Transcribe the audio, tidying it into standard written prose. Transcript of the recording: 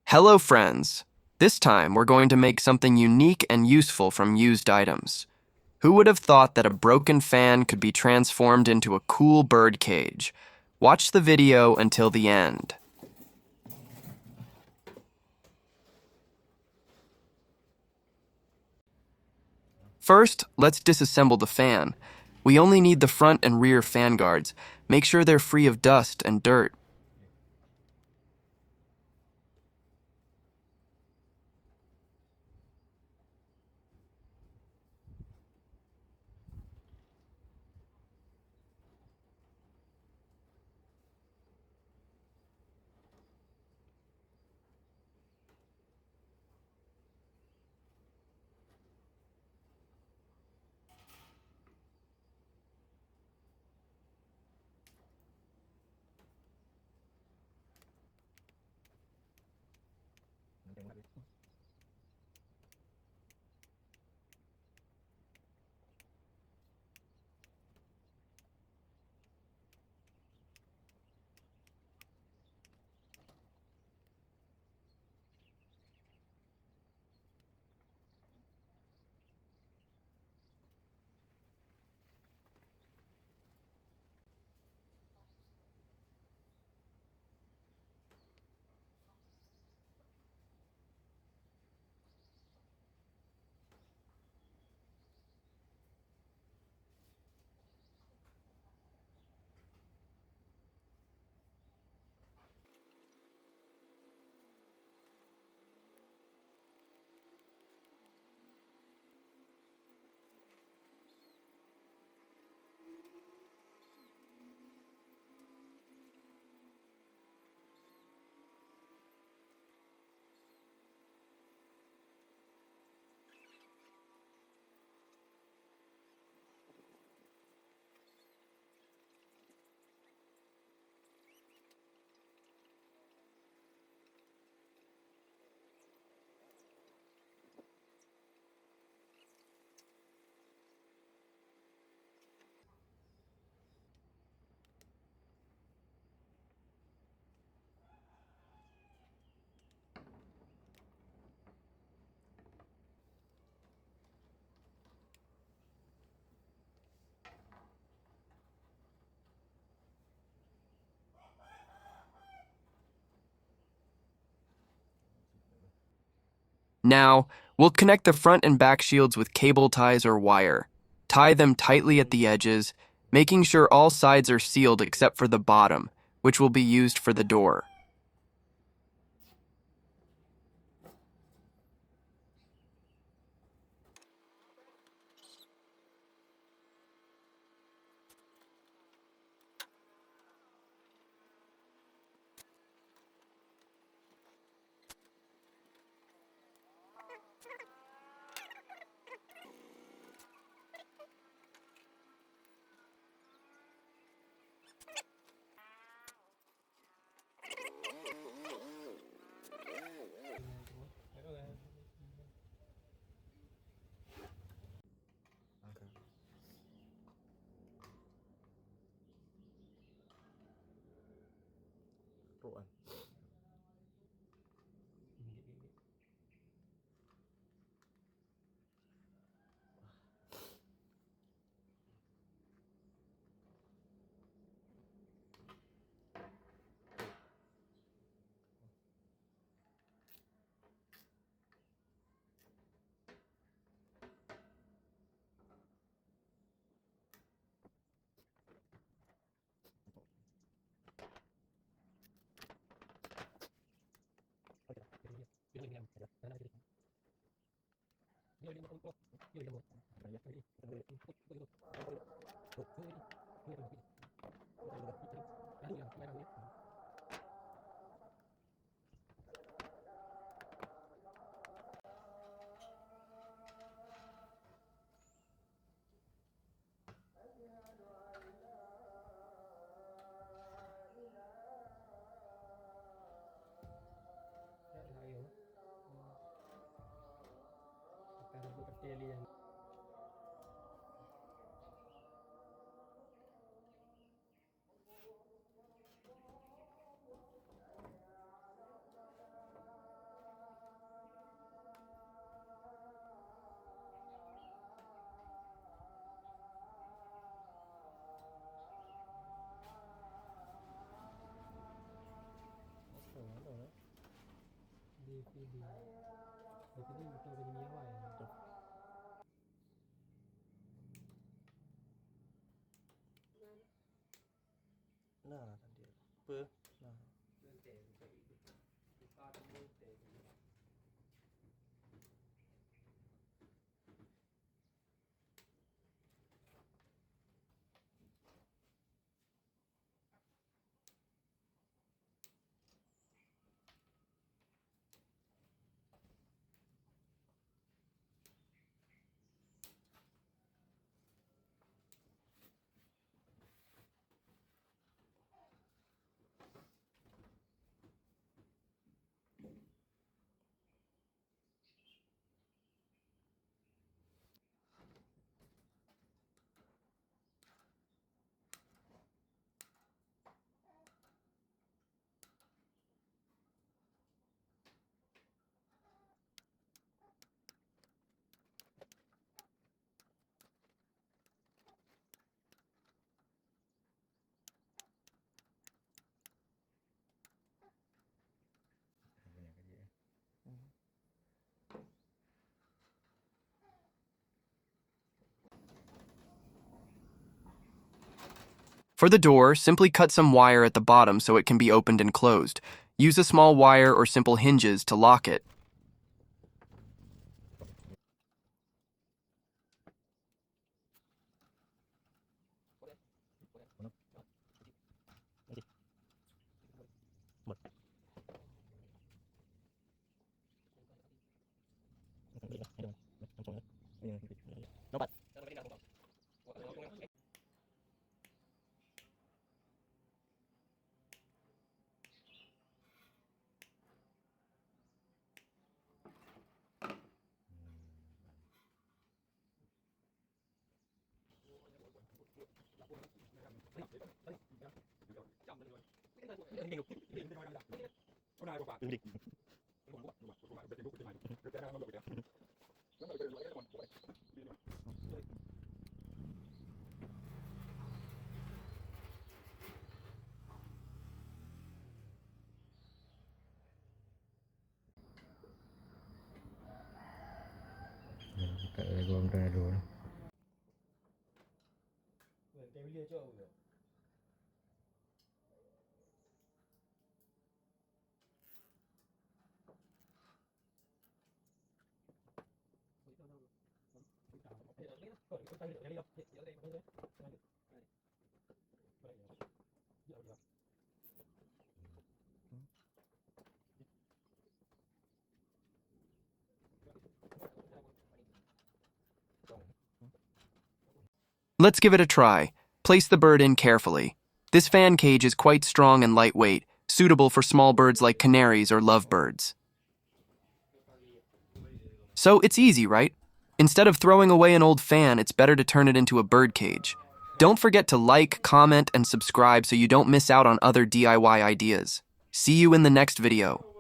Hello friends! This time we're going to make something unique and useful from used items. Who would have thought that a broken fan could be transformed into a cool bird cage? Watch the video until the end. First, let's disassemble the fan. We only need the front and rear fan guards. Make sure they're free of dust and dirt. Now, we'll connect the front and back shields with cable ties or wire. Tie them tightly at the edges, making sure all sides are sealed except for the bottom, which will be used for the door. Nah, tadi apa? Nah. For the door, simply cut some wire at the bottom so it can be opened and closed. Use a small wire or simple hinges to lock it. Kayak gua udah dulu. Let's give it a try. Place the bird in carefully. This fan cage is quite strong and lightweight, suitable for small birds like canaries or lovebirds. So it's easy, right? Instead of throwing away an old fan, it's better to turn it into a bird cage. Don't forget to like, comment, and subscribe so you don't miss out on other DIY ideas. See you in the next video.